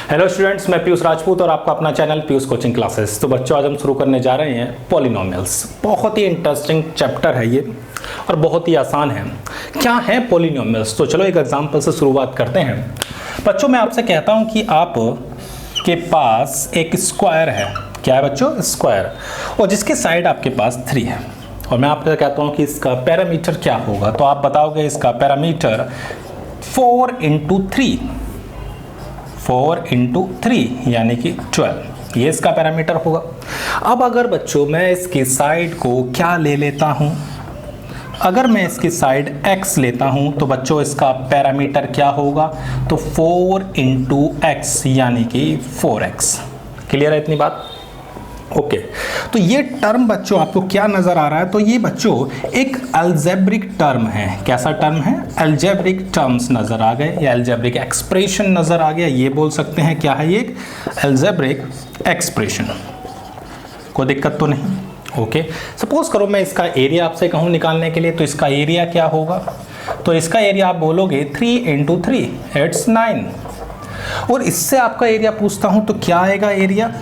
Hello students, मैं पीयूष राजपूत और आपका अपना चैनल पीयूष कोचिंग क्लासेस। तो बच्चों, आज हम शुरू करने जा रहे हैं पॉलिनोमियल्स। बहुत ही इंटरेस्टिंग चैप्टर है ये और बहुत ही आसान है। क्या है पॉलिनोमियल्स? तो चलो एक एग्जांपल से शुरुआत करते हैं। बच्चों, मैं आपसे कहता हूं कि आप के पास एक स्क्वायर है। क्या है बच्चों? स्क्वायर, और जिसके साइड आपके पास 3 है। और मैं आपसे कहता हूं कि इसका पैरामीटर क्या होगा, तो आप बताओगे इसका पैरामीटर 4 इंटू 3 यानी कि 12, ये इसका पैरामीटर होगा। अब अगर बच्चों मैं इसकी साइड को क्या ले लेता हूं, अगर मैं इसकी साइड x लेता हूं तो बच्चों इसका पैरामीटर क्या होगा? तो 4 इंटू एक्स यानी कि 4x। क्लियर है इतनी बात? ओके। तो ये टर्म बच्चों आपको क्या नजर आ रहा है? तो ये बच्चों एक अलजेब्रिक टर्म है। कैसा टर्म है? अलजेब्रिक टर्म्स नजर आ गए या अलजेब्रिक एक्सप्रेशन नजर आ गया, ये बोल सकते हैं। क्या है ये? एक अलजेब्रिक एक्सप्रेशन। कोई दिक्कत तो नहीं? ओके। सपोज करो मैं इसका एरिया आपसे कहूँ निकालने के लिए, तो इसका एरिया क्या होगा? तो इसका एरिया आप बोलोगे 3 इंटू 3 इट्स 9। और इससे आपका एरिया पूछता हूँ तो क्या आएगा एरिया?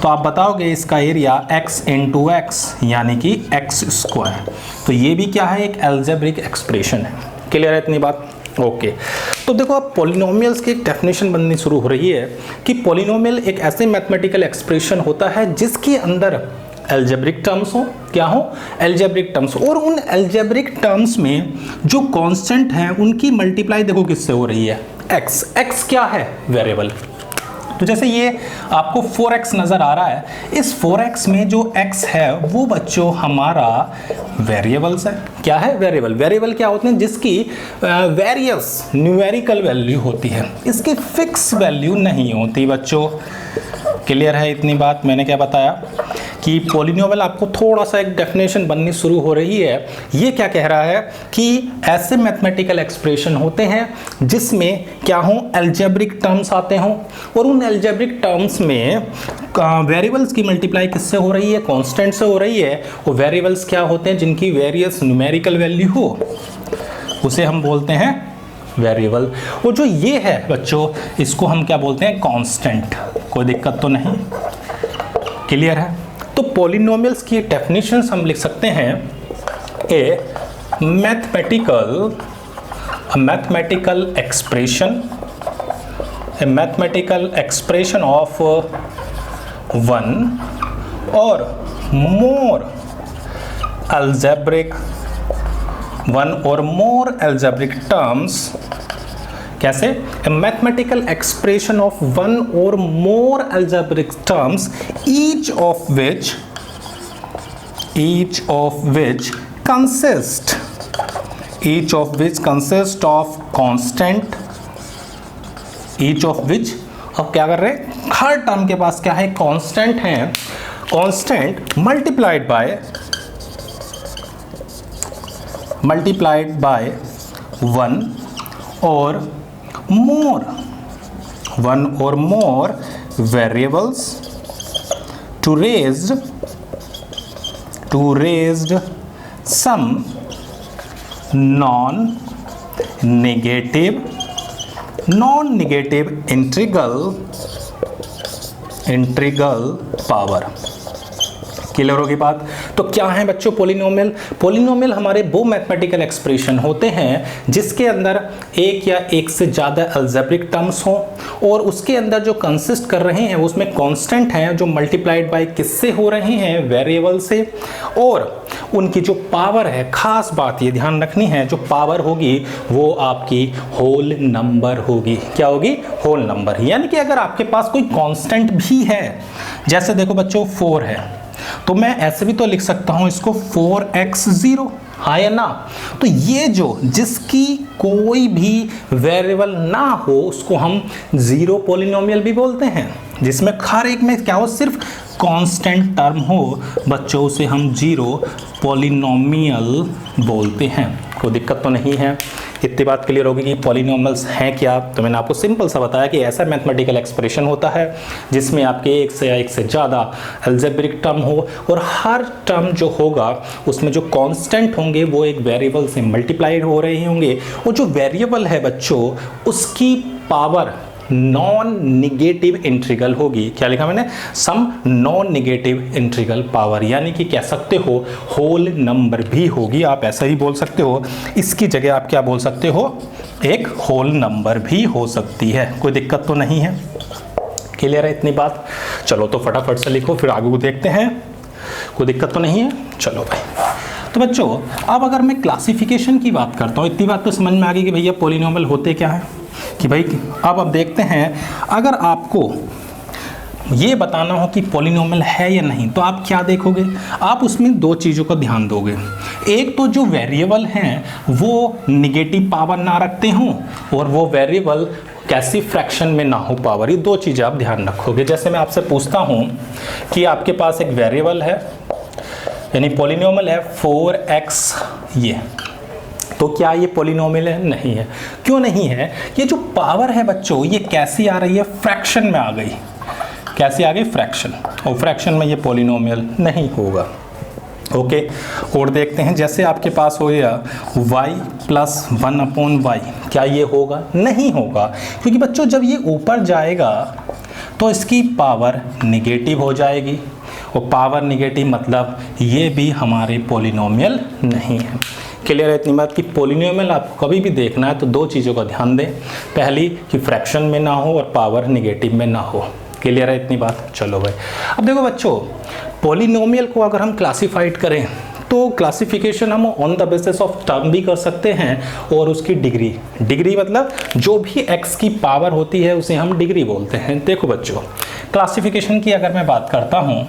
तो आप बताओगे इसका एरिया x इंटू एक्स यानी कि x स्क्वायर। तो ये भी क्या है? एक अलजेब्रिक एक्सप्रेशन है। क्लियर है इतनी बात? ओके। तो देखो, अब पॉलिनोमियल्स की डेफिनेशन बननी शुरू हो रही है कि पॉलिनोमियल एक ऐसे मैथमेटिकल एक्सप्रेशन होता है जिसके अंदर अलजेब्रिक टर्म्स हो। क्या हो? Algebraic terms. और उन अलजेब्रिक टर्म्स में जो कांस्टेंट हैं उनकी मल्टीप्लाई देखो किससे हो रही है? x। x क्या है? वेरिएबल। तो जैसे ये आपको 4x नजर आ रहा है, इस 4x में जो x है वो बच्चों हमारा वेरिएबल्स है। क्या है? वेरिएबल। वेरिएबल क्या होते हैं? जिसकी वेरियस न्यूमेरिकल वैल्यू होती है, इसकी फिक्स वैल्यू नहीं होती बच्चों। क्लियर है इतनी बात? मैंने क्या बताया कि पॉलिनोमियल आपको थोड़ा सा एक डेफिनेशन बननी शुरू हो रही है। ये क्या कह रहा है कि ऐसे मैथमेटिकल एक्सप्रेशन होते हैं जिसमें क्या हो? अलजेब्रिक टर्म्स आते हों, और उन अलजेब्रिक टर्म्स में वेरिएबल्स की मल्टीप्लाई किससे हो रही है? कांस्टेंट से हो रही है। और वेरिएबल्स क्या होते हैं? जिनकी वेरियस न्यूमेरिकल वैल्यू हो, उसे हम बोलते हैं वेरिएबल। और जो ये है बच्चों, इसको हम क्या बोलते हैं? कांस्टेंट। कोई दिक्कत तो नहीं? क्लियर है? तो पॉलिनोमियल्स की डेफिनेशंस हम लिख सकते हैं ए मैथमेटिकल एक्सप्रेशन ऑफ वन और मोर algebraic टर्म्स। कैसे? A mathematical expression of one or more algebraic terms, each of which consist of constant, अब क्या कर रहे हैं? हर टर्म के पास क्या है? कांस्टेंट है। Constant multiplied by one or more variables to raised some non-negative integral power। Clear होगी बात? तो क्या है बच्चों पॉलिनोमियल? पॉलिनोमियल हमारे वो मैथमेटिकल एक्सप्रेशन होते हैं जिसके अंदर एक या एक से ज़्यादा अलजेब्रिक टर्म्स हों, और उसके अंदर जो कंसिस्ट कर रहे हैं उसमें कांस्टेंट हैं जो मल्टीप्लाइड बाय किससे हो रहे हैं? वेरिएबल से। और उनकी जो पावर है, खास बात ये ध्यान रखनी है, जो पावर होगी वो आपकी होल नंबर होगी। क्या होगी? Whole number. यानी कि अगर आपके पास कोई कांस्टेंट भी है, जैसे देखो बच्चों 4 है, तो मैं ऐसे भी तो लिख सकता हूं इसको 4x0, हाँ या ना? तो ये जो जिसकी कोई भी वेरिएबल ना हो उसको हम जीरो पॉलिनोमियल भी बोलते हैं। जिसमें हर एक में क्या हो? सिर्फ कांस्टेंट टर्म हो बच्चों, उसे हम जीरो पॉलिनोमियल बोलते हैं। कोई दिक्कत तो नहीं है? इतनी बात क्लियर होगी कि पॉलिनोमियल्स हैं क्या। तो मैंने आपको सिंपल सा बताया कि ऐसा मैथमेटिकल एक्सप्रेशन होता है जिसमें आपके एक से ज़्यादा अलजेब्रिक टर्म हो, और हर टर्म जो होगा उसमें जो कांस्टेंट होंगे वो एक वेरिएबल से मल्टीप्लाइड हो रहे होंगे, और जो वेरिएबल है बच्चों उसकी पावर नॉन निगेटिव इंटीग्रल होगी। क्या लिखा मैंने? Some non negative integral power, यानी कि कह सकते हो होल नंबर भी होगी, आप ऐसा ही बोल सकते हो। इसकी जगह आप क्या बोल सकते हो? एक होल नंबर भी हो सकती है। कोई दिक्कत तो नहीं है? क्लियर है इतनी बात? चलो तो फटाफट से लिखो, फिर आगे को देखते हैं। कोई दिक्कत तो नहीं है? चलो भाई। तो बच्चों अब अगर मैं क्लासिफिकेशन की बात करता हूँ, इतनी बात तो समझ में आ गई कि भैया पॉलिनोमियल होते क्या है, कि भाई अब देखते हैं, अगर आपको ये बताना हो कि पॉलिनोमियल है या नहीं तो आप क्या देखोगे? आप उसमें दो चीज़ों का ध्यान दोगे। एक तो जो वेरिएबल हैं वो निगेटिव पावर ना रखते हों, और वो वेरिएबल कैसी फ्रैक्शन में ना हो पावर, ये दो चीज़ें आप ध्यान रखोगे। जैसे मैं आपसे पूछता हूँ कि आपके पास एक वेरिएबल है, यानी पॉलिनोमियल है 4x, ये तो क्या ये पॉलिनोमियल है? नहीं है। क्यों नहीं है? ये जो पावर है बच्चों ये कैसी आ रही है? फ्रैक्शन में आ गई। कैसी आ गई? फ्रैक्शन। और फ्रैक्शन में ये पॉलिनोमियल नहीं होगा। ओके, और देखते हैं, जैसे आपके पास हो गया y प्लस 1/y, क्या ये होगा? नहीं होगा, क्योंकि बच्चों जब ये ऊपर जाएगा तो इसकी पावर निगेटिव हो जाएगी, और पावर निगेटिव मतलब ये भी हमारे पॉलिनोमियल नहीं है। क्लियर है इतनी बात कि पॉलिनोमियल आपको कभी भी देखना है तो दो चीज़ों का ध्यान दें, पहली कि फ्रैक्शन में ना हो और पावर निगेटिव में ना हो। क्लियर है इतनी बात? चलो भाई, अब देखो बच्चों, पॉलिनोमियल को अगर हम क्लासिफाइड करें तो क्लासिफिकेशन हम on the basis of term भी कर सकते हैं, और उसकी डिग्री मतलब जो भी x की पावर होती है उसे हम डिग्री बोलते हैं। देखो बच्चों, क्लासिफिकेशन की अगर मैं बात करता हूं,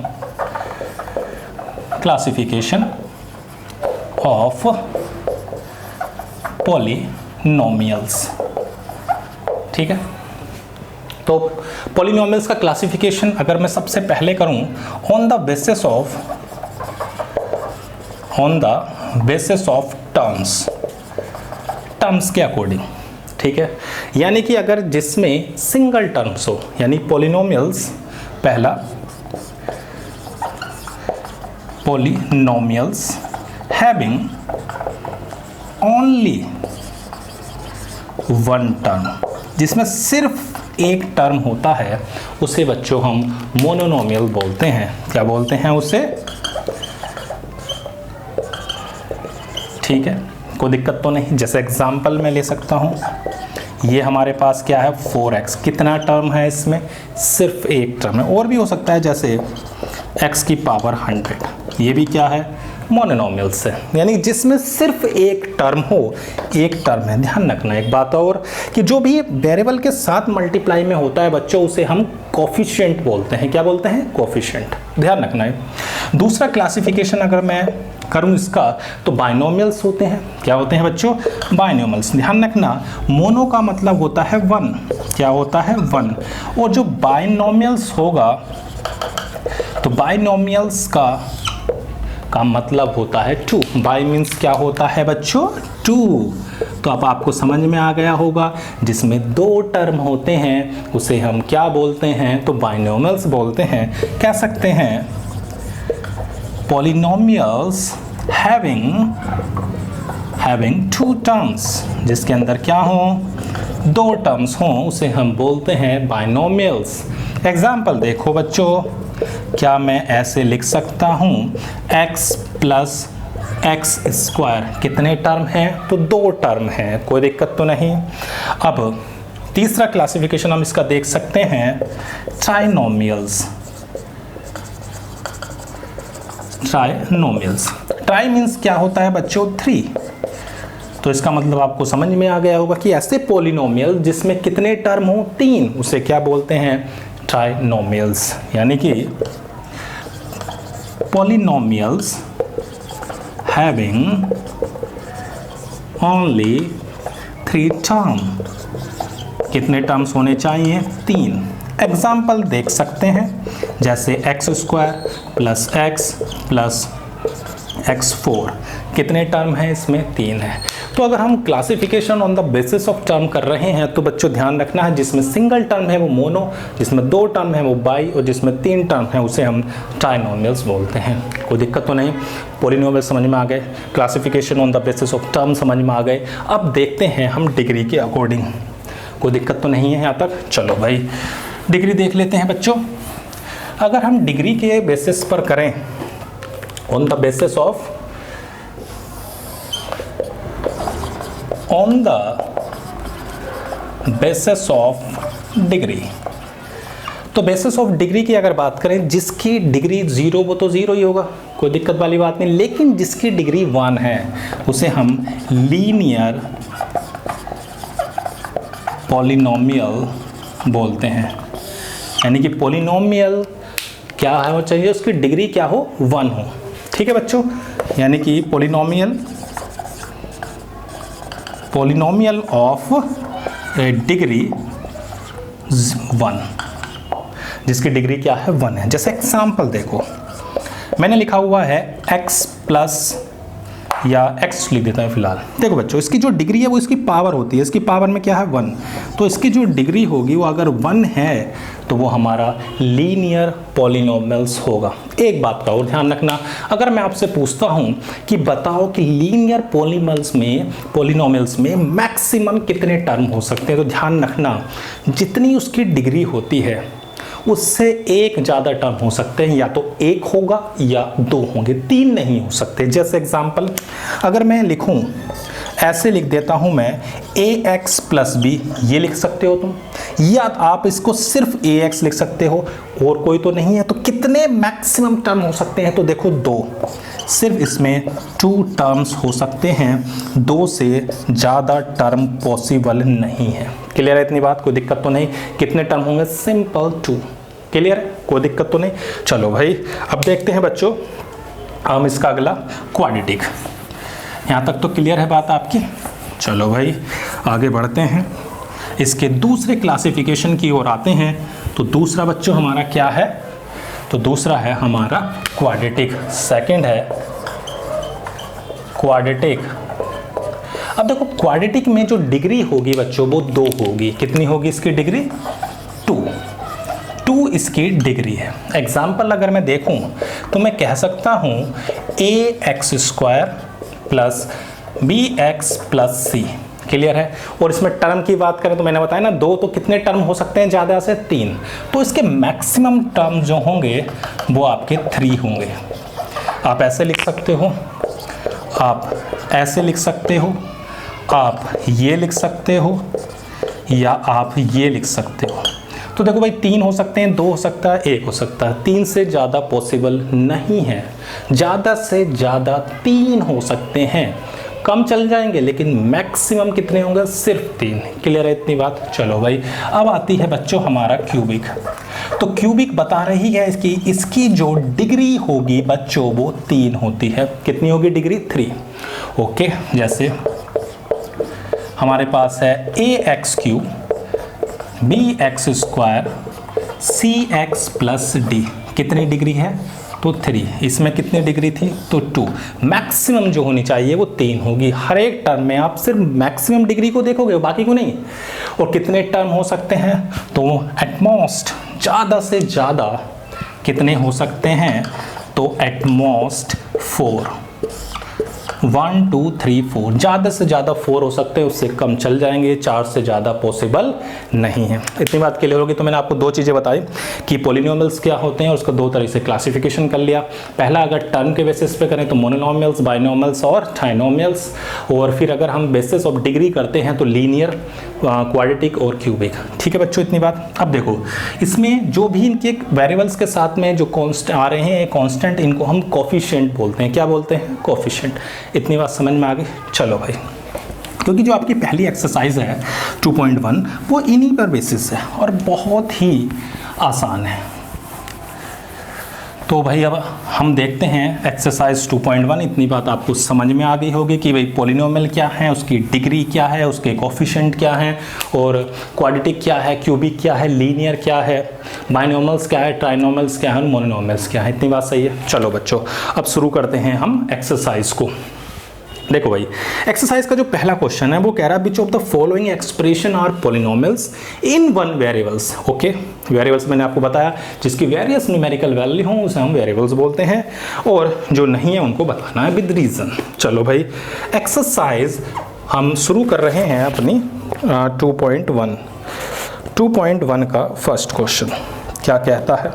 क्लासिफिकेशन ऑफ पॉलिनोमियल्स, ठीक है। तो पॉलिनोमियल्स का क्लासिफिकेशन अगर मैं सबसे पहले करूं on the basis of terms के अकॉर्डिंग, ठीक है। यानी कि अगर जिसमें सिंगल टर्म्स हो, यानी पॉलिनोमियल्स, पहला polynomials having only one term, जिसमें सिर्फ एक टर्म होता है, उसे बच्चों हम मोनोनोमियल बोलते हैं। क्या बोलते हैं उसे? ठीक है, कोई दिक्कत तो नहीं। जैसे एग्जांपल मैं ले सकता हूं, ये हमारे पास क्या है 4x, कितना टर्म है इसमें? सिर्फ एक टर्म है। और भी हो सकता है जैसे x की पावर 100, ये भी क्या है? मोनोनोमियल से, यानी जिसमें सिर्फ एक टर्म हो, एक टर्म है। ध्यान रखना एक बात और, कि जो भी वेरिएबल के साथ मल्टीप्लाई में होता है बच्चों, उसे हम कोफिशिएंट बोलते हैं। क्या बोलते हैं? कोफिशिएंट। ध्यान रखना है। दूसरा क्लासिफिकेशन अगर मैं करूं इसका, तो बाइनोमियल्स होते हैं। क्या होते हैं बच्चों? बाइनोमियल्स। ध्यान रखना, मोनो का मतलब होता है वन। क्या होता है? वन। और जो बाइनोमियल्स होगा, तो बाइनोमियल्स का मतलब होता है टू। बाई मीन्स क्या होता है बच्चों? टू। तो अब आपको समझ में आ गया होगा, जिसमें दो टर्म होते हैं उसे हम क्या बोलते हैं? तो बाइनोमियल्स बोलते हैं। कह सकते हैं पॉलिनोमियल्स हैविंग टू टर्म्स, जिसके अंदर क्या हो? दो टर्म्स हों, उसे हम बोलते हैं बाइनोमियल्स। एग्जाम्पल देखो बच्चों, क्या मैं ऐसे लिख सकता हूं x प्लस एक्स स्क्वायर, कितने टर्म हैं? तो दो टर्म हैं। कोई दिक्कत तो नहीं। अब तीसरा क्लासिफिकेशन हम इसका देख सकते हैं, ट्राइनोमियल्स। ट्राई मीन्स क्या होता है बच्चों? 3। तो इसका मतलब आपको समझ में आ गया होगा कि ऐसे पॉलिनोमियल जिसमें कितने टर्म हो? 3, उसे क्या बोलते हैं? ट्राइनोमियल्स। यानी कि पॉलिनोमियल्स हैविंग ओनली 3 टर्म। कितने टर्म्स होने चाहिए? 3। एग्जाम्पल देख सकते हैं, जैसे एक्स स्क्वायर प्लस x4, कितने टर्म हैं इसमें? 3 है। तो अगर हम classification on the basis of term कर रहे हैं तो बच्चों ध्यान रखना है, जिसमें सिंगल टर्म है वो मोनो, जिसमें दो टर्म है वो बाई, और जिसमें 3 टर्म है उसे हम ट्राइनोमियल्स बोलते हैं। कोई दिक्कत तो नहीं। पॉलिनोमियल समझ में आ गए, classification on the basis of term समझ में आ गए। अब देखते हैं हम डिग्री के अकॉर्डिंग। कोई दिक्कत तो नहीं है यहाँ तक। चलो भाई डिग्री देख लेते हैं बच्चों। अगर हम डिग्री के बेसिस पर करें, on the basis of degree, तो बेसिस ऑफ डिग्री की अगर बात करें, जिसकी डिग्री 0 वो तो 0 ही होगा, कोई दिक्कत वाली बात नहीं। लेकिन जिसकी डिग्री 1 है उसे हम लीनियर पॉलिनोमियल बोलते हैं। यानी कि पॉलिनोमियल क्या है चाहिए, उसकी डिग्री क्या हो, 1 हो। ठीक है बच्चों, यानी कि पॉलिनोमियल ऑफ डिग्री 1, जिसकी डिग्री क्या है, 1 है। जैसे एग्जाम्पल देखो, मैंने लिखा हुआ है x प्लस, या x लिख देता है फिलहाल। देखो बच्चों, इसकी जो डिग्री है वो इसकी पावर होती है, इसकी पावर में क्या है, 1। तो इसकी जो डिग्री होगी वो अगर 1 है तो वो हमारा लीनियर पॉलिनोमियल्स होगा। एक बात का और ध्यान रखना, अगर मैं आपसे पूछता हूँ कि बताओ कि लीनियर पॉलिनोमियल्स में मैक्सिमम कितने टर्म हो सकते हैं, तो ध्यान रखना जितनी उसकी डिग्री होती है उससे एक ज़्यादा टर्म हो सकते हैं, या तो 1 होगा या 2 होंगे, 3 नहीं हो सकते। जैसे एग्जांपल अगर मैं लिखूं, ऐसे लिख देता हूं मैं ax प्लस बी, ये लिख सकते हो तुम, या आप इसको सिर्फ ax लिख सकते हो, और कोई तो नहीं है। तो कितने मैक्सिमम टर्म हो सकते हैं, तो देखो 2, सिर्फ इसमें 2 टर्म्स हो सकते हैं, 2 से ज़्यादा टर्म पॉसिबल नहीं है। क्लियर है इतनी बात, कोई दिक्कत तो नहीं। कितने टर्म होंगे, सिंपल 2। क्लियर है, कोई दिक्कत तो नहीं। चलो भाई अब देखते हैं बच्चों हम इसका अगला क्वाड्रेटिक। यहाँ तक तो क्लियर है बात आपकी। चलो भाई आगे बढ़ते हैं, इसके दूसरे क्लासिफिकेशन की ओर आते हैं। तो दूसरा बच्चों हमारा क्या है, तो दूसरा है हमारा क्वाड्रेटिक। सेकंड है क्वाड्रेटिक। अब देखो क्वाड्रेटिक में जो डिग्री होगी बच्चों वो 2 होगी। कितनी होगी इसकी डिग्री, 2 इसकी डिग्री है। एग्जाम्पल अगर मैं देखूं तो मैं कह सकता हूं ax² plus bx plus c। Clear है। और इसमें टर्म की बात करें तो मैंने बताया ना 2, तो कितने टर्म हो सकते हैं, ज़्यादा से 3। तो इसके मैक्सिमम टर्म जो होंगे वो आपके 3 होंगे। आप ऐसे लिख सकते हो, आप ऐसे लिख सकते हो, आप ये लिख सकते हो, या आप ये लिख सकते हो। तो देखो भाई 3 हो सकते हैं, 2 हो सकता है, 1 हो सकता है, 3 से ज़्यादा पॉसिबल नहीं है। ज़्यादा से ज़्यादा 3 हो सकते हैं, कम चल जाएंगे, लेकिन मैक्सिमम कितने होंगे, सिर्फ 3। क्लियर है इतनी बात। चलो भाई अब आती है बच्चों हमारा क्यूबिक। तो क्यूबिक बता रही है इसकी जो डिग्री होगी बच्चों वो 3 होती है। कितनी होगी डिग्री, 3। ओके, जैसे हमारे पास है ax³ bx² cx plus d। कितनी डिग्री है, तो 3। इसमें कितनी डिग्री थी, तो 2। मैक्सिमम जो होनी चाहिए वो 3 होगी। हर एक टर्म में आप सिर्फ मैक्सिमम डिग्री को देखोगे, बाकी को नहीं। और कितने टर्म हो सकते हैं, तो एटमोस्ट ज़्यादा से ज़्यादा कितने हो सकते हैं, तो एटमोस्ट 4। 1 2 3 4, ज़्यादा से ज़्यादा 4 हो सकते हैं, उससे कम चल जाएंगे, 4 से ज़्यादा पॉसिबल नहीं है। इतनी बात क्लियर होगी। तो मैंने आपको 2 चीज़ें बताई कि पॉलिनोमियल्स क्या होते हैं और उसका 2 तरह से क्लासिफिकेशन कर लिया। पहला अगर टर्म के बेसिस पे करें तो मोनोनोमियल्स, बाइनोमियल्स और ट्राइनोमियल्स। और फिर अगर हम बेसिस ऑफ डिग्री करते हैं तो लीनियर, क्वाड्रेटिक और क्यूबिक। ठीक है बच्चों इतनी बात। अब देखो इसमें जो भी इनके वेरिएबल्स के साथ में जो कॉन्स्ट आ रहे हैं कांस्टेंट, इनको हम कोफिशिएंट बोलते हैं। क्या बोलते हैं, कोफिशिएंट। इतनी बात समझ में आ गई। चलो भाई, क्योंकि जो आपकी पहली एक्सरसाइज है 2.1 वो इन्हीं पर बेसिस है और बहुत ही आसान है। तो भाई अब हम देखते हैं एक्सरसाइज 2.1। इतनी बात आपको समझ में आ गई होगी कि भाई पॉलिनोमियल क्या है, उसकी डिग्री क्या है, उसके कोफिशिएंट क्या हैं, और क्वाड्रेटिक क्या है, क्यूबिक क्या है, लीनियर क्या है, बाइनोमियल्स क्या है, ट्राइनोमियल्स क्या है, मोनोमियल्स क्या है। इतनी बात सही है। चलो बच्चों अब शुरू करते हैं हम एक्सरसाइज को। देखो भाई एक्सरसाइज का जो पहला क्वेश्चन है वो कह रहा है which of the following expression are polynomials in 1 variables. Okay, variables मैंने आपको बताया जिसकी वेरियस न्यूमेरिकल वैल्यू हो उसे हम वेरिएबल्स बोलते हैं, और जो नहीं है उनको बताना है विद रीजन। चलो भाई एक्सरसाइज हम शुरू कर रहे हैं अपनी 2.1 का फर्स्ट क्वेश्चन। क्या कहता है?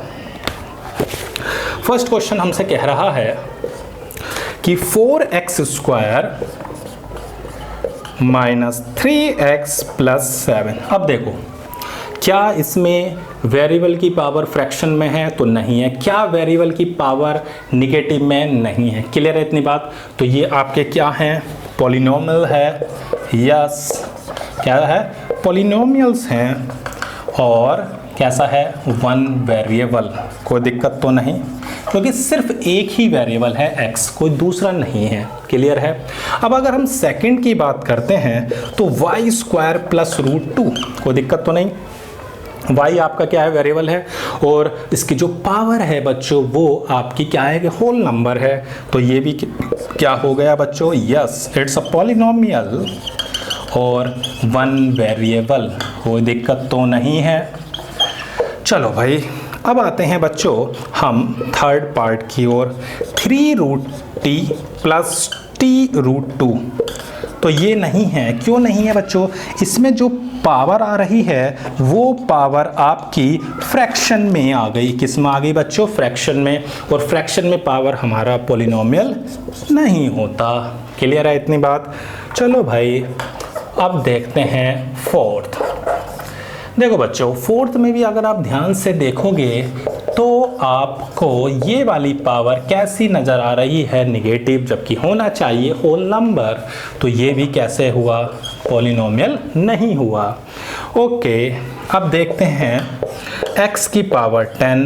फर्स्ट क्वेश्चन हमसे कह रहा है कि 4x² माइनस 3x प्लस 7। अब देखो, क्या इसमें वेरिएबल की पावर फ्रैक्शन में है? तो नहीं है। क्या वेरिएबल की पावर निगेटिव में? नहीं है। क्लियर है इतनी बात? तो ये आपके क्या हैं? पॉलिनोमियल है। यस, क्या है? पॉलिनोमियल्स हैं। और कैसा है? One variable. कोई दिक्कत तो नहीं, क्योंकि सिर्फ एक ही वेरिएबल है x, कोई दूसरा नहीं है। क्लियर है? अब अगर हम सेकंड की बात करते हैं तो y² प्लस √2, कोई दिक्कत तो नहीं। y आपका क्या है? वेरिएबल है। और इसकी जो पावर है बच्चों वो आपकी क्या है? कि होल नंबर है। तो ये भी क्या हो गया बच्चों? यस, इट्स अ पॉलिनोमियल और वन वेरिएबल। कोई दिक्कत तो नहीं है। चलो भाई, अब आते हैं बच्चों हम थर्ड पार्ट की ओर। 3√t plus t√2। तो ये नहीं है। क्यों नहीं है बच्चों? इसमें जो पावर आ रही है वो पावर आपकी फ्रैक्शन में आ गई। किस में आ गई बच्चों? फ्रैक्शन में। और फ्रैक्शन में पावर हमारा पॉलिनोमियल नहीं होता। क्लियर है इतनी बात? चलो भाई, अब देखते हैं फोर्थ। देखो बच्चों, फोर्थ में भी अगर आप ध्यान से देखोगे तो आपको ये वाली पावर कैसी नज़र आ रही है? निगेटिव, जबकि होना चाहिए होल नंबर। तो ये भी कैसे हुआ? पॉलिनोमियल नहीं हुआ। ओके, अब देखते हैं x की पावर 10,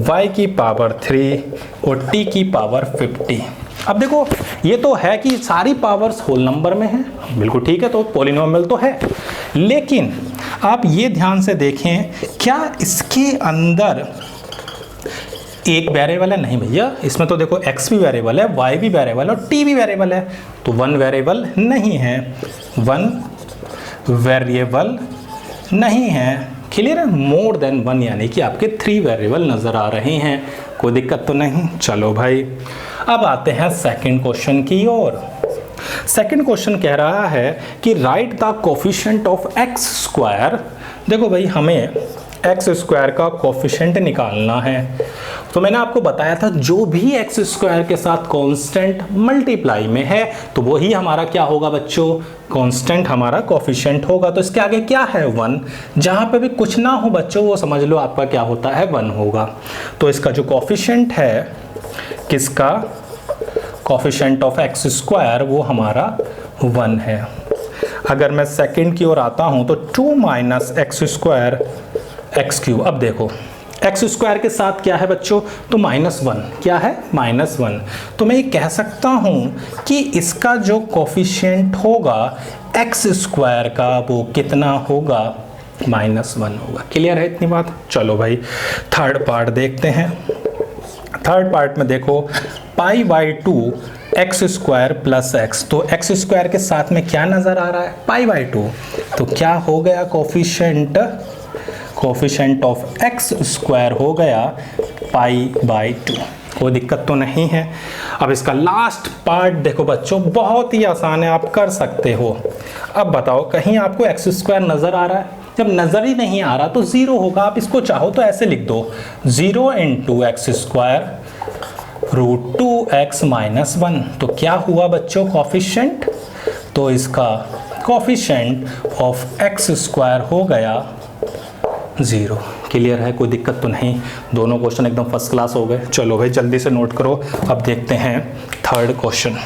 y की पावर 3 और t की पावर 50। अब देखो, ये तो है कि सारी पावर्स होल नंबर में है, बिल्कुल ठीक है, तो पॉलिनोमियल तो है। लेकिन आप ये ध्यान से देखें, क्या इसके अंदर एक वेरिएबल है? नहीं भैया, इसमें तो देखो x भी वेरिएबल है, y भी वेरिएबल है और t भी वेरिएबल है। तो वन वेरिएबल नहीं है, वन वेरिएबल नहीं है। क्लियर है? मोर देन वन, यानी कि आपके 3 वेरिएबल नज़र आ रहे हैं। कोई दिक्कत तो नहीं। चलो भाई, अब आते हैं सेकंड क्वेश्चन की ओर। सेकंड क्वेश्चन कह रहा है कि right the coefficient of x²। देखो भाई, हमें x² का कोफिशिएंट निकालना है। तो मैंने आपको बताया था जो भी x² के साथ कांस्टेंट मल्टीप्लाई में है तो वही हमारा क्या होगा बच्चों? कांस्टेंट हमारा कोफिशिएंट होगा। तो इसके आगे क्या है? 1। जहां पे भी कुछ ना हो बच्चों, वो समझ लो आपका क्या होता है? 1 होगा। तो इसका जो कोफिशिएंट है, किसका? कोफिशिएंट ऑफ x² वो हमारा 1 है। अगर मैं सेकंड की ओर आता हूं तो 2 माइनस x² x³। अब देखो, x² के साथ क्या है बच्चों? तो -1। क्या है? -1। तो मैं ये कह सकता हूं कि इसका जो कोफिशिएंट होगा x² का वो कितना होगा? -1 होगा। क्लियर है इतनी बात? चलो भाई, थर्ड पार्ट देखते हैं। थर्ड पार्ट में देखो, π/2 x² प्लस x। तो x² के साथ में क्या नज़र आ रहा है? π/2। तो क्या हो गया? कोफिशिएंट ऑफ x² हो गया π/2। कोई दिक्कत तो नहीं है। अब इसका लास्ट पार्ट देखो बच्चों, बहुत ही आसान है, आप कर सकते हो। अब बताओ, कहीं आपको x² नज़र आ रहा है? जब नज़र ही नहीं आ रहा तो 0 होगा। आप इसको चाहो तो ऐसे लिख दो, 0 × x² √2x - 1। तो क्या हुआ बच्चों? कोफिशिएंट। तो इसका कोफिशिएंट ऑफ x² हो गया 0। क्लियर है? कोई दिक्कत तो नहीं। दोनों क्वेश्चन एकदम फर्स्ट क्लास हो गए। चलो भाई, जल्दी से नोट करो। अब देखते हैं थर्ड क्वेश्चन।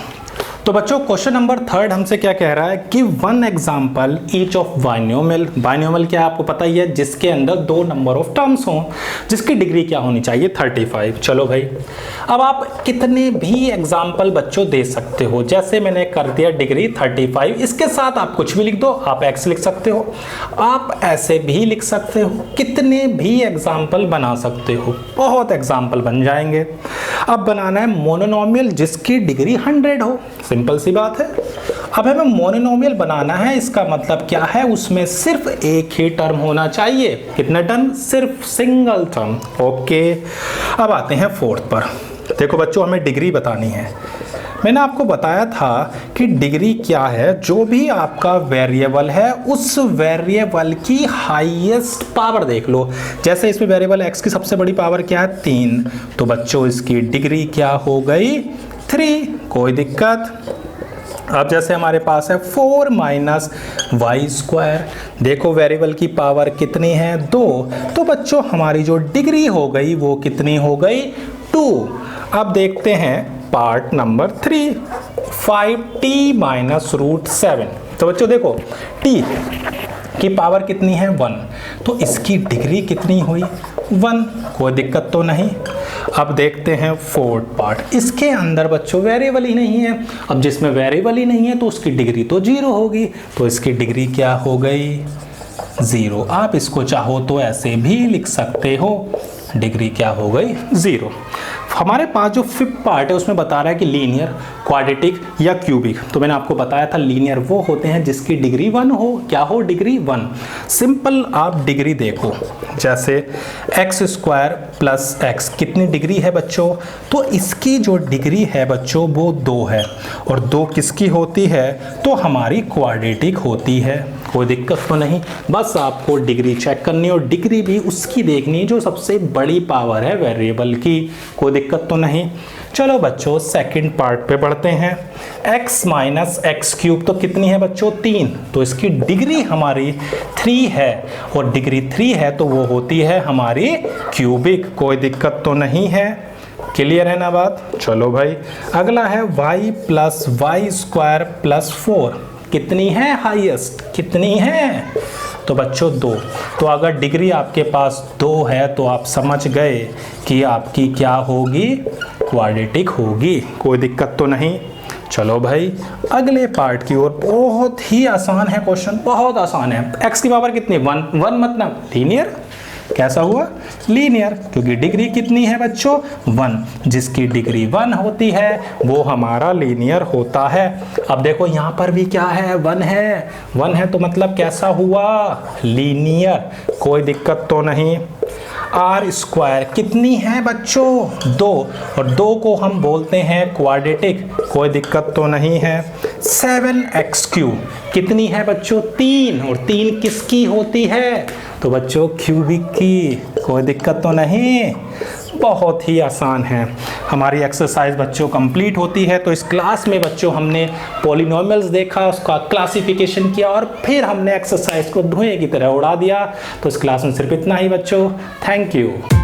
तो बच्चों, क्वेश्चन नंबर थर्ड हमसे क्या कह रहा है कि one example each of binomial. Binomial क्या आपको पता ही है? जिसके अंदर 2 नंबर ऑफ टर्म्स हों, जिसकी डिग्री क्या होनी चाहिए? 35। चलो भाई, अब आप कितने भी एग्जाम्पल बच्चों दे सकते हो। जैसे मैंने कर दिया डिग्री 35, इसके साथ आप कुछ भी लिख दो। आप x लिख सकते हो, आप ऐसे भी लिख सकते हो, कितने भी एग्जाम्पल बना सकते हो। बहुत एग्जाम्पल बन जाएंगे। अब बनाना है मोनोनोमियल जिसकी डिग्री 100 हो। सिंपल सी बात है। अब हमें मोनोनोमियल बनाना है, इसका मतलब क्या है? उसमें सिर्फ एक ही टर्म होना चाहिए। कितने टर्म? सिर्फ सिंगल टर्म। ओके, अब आते हैं फोर्थ पर। देखो बच्चों, हमें डिग्री बतानी है। मैंने आपको बताया था कि डिग्री क्या है, जो भी आपका वेरिएबल है उस वेरिएबल की हाईएस्ट पावर देख लो। जैसे इसमें वेरिएबल x की सबसे बड़ी पावर क्या है 3, तो बच्चों इसकी डिग्री क्या हो गई 3, कोई दिक्कत। अब जैसे हमारे पास है 4 माइनस वाई स्क्वायर, देखो वेरिएबल की पावर कितनी है 2, तो बच्चों हमारी जो डिग्री हो गई वो कितनी हो गई 2। अब देखते हैं part number 3, 5t minus root 7। तो बच्चों देखो t की पावर कितनी है 1, तो इसकी डिग्री कितनी हुई 1, कोई दिक्कत तो नहीं। अब देखते हैं फोर्थ पार्ट, इसके अंदर बच्चों वेरिएबल ही नहीं है। अब जिसमें वेरिएबल ही नहीं है तो उसकी डिग्री तो 0 होगी, तो इसकी डिग्री क्या हो गई 0। आप इसको चाहो तो ऐसे भी लिख सकते हो, डिग्री क्या हो गई 0। हमारे पास जो फिफ्थ पार्ट है उसमें बता रहा है कि लीनियर, क्वाड्रेटिक या क्यूबिक। तो मैंने आपको बताया था लीनियर वो होते हैं जिसकी डिग्री 1 हो, क्या हो डिग्री 1। सिंपल आप डिग्री देखो, जैसे एक्स स्क्वायर प्लस एक्स कितनी डिग्री है बच्चों, तो इसकी जो डिग्री है बच्चों वो 2 है, और 2 किसकी होती है तो हमारी क्वाड्रेटिक होती है, कोई दिक्कत तो नहीं। बस आपको डिग्री चेक करनी और डिग्री भी उसकी देखनी जो सबसे बड़ी पावर है वेरिएबल की, कोई दिक्कत तो नहीं। चलो बच्चों सेकंड पार्ट पे बढ़ते हैं। x माइनस एक्स क्यूब तो कितनी है बच्चों 3, तो इसकी डिग्री हमारी 3 है, और डिग्री 3 है तो वो होती है हमारी क्यूबिक, कोई दिक्कत तो नहीं है। क्लियर है ना बात। चलो भाई अगला है y plus y square plus 4, कितनी है हाईएस्ट, कितनी है तो बच्चों 2। तो अगर डिग्री आपके पास 2 है तो आप समझ गए कि आपकी क्या होगी क्वाड्रेटिक होगी, कोई दिक्कत तो नहीं। चलो भाई अगले पार्ट की ओर। बहुत ही आसान है क्वेश्चन, बहुत आसान है। x की पावर कितनी 1, 1 मतलब लीनियर, कैसा हुआ लीनियर, क्योंकि डिग्री कितनी है बच्चों 1, जिसकी डिग्री 1 होती है वो हमारा लीनियर होता है। अब देखो यहाँ पर भी क्या है 1 है, 1 है तो मतलब कैसा हुआ लीनियर, कोई दिक्कत तो नहीं। आर स्क्वायर कितनी है बच्चों 2, और 2 को हम बोलते हैं क्वाड्रेटिक, कोई दिक्कत तो नहीं है। 7x क्यूब कितनी है बच्चों 3, और 3 किसकी होती है तो बच्चों क्यूबिक की, कोई दिक्कत तो नहीं। बहुत ही आसान है। हमारी एक्सरसाइज बच्चों कंप्लीट होती है। तो इस क्लास में बच्चों हमने पॉलिनोमियल्स देखा, उसका क्लासिफिकेशन किया, और फिर हमने एक्सरसाइज को धुएं की तरह उड़ा दिया। तो इस क्लास में सिर्फ इतना ही बच्चों। Thank you.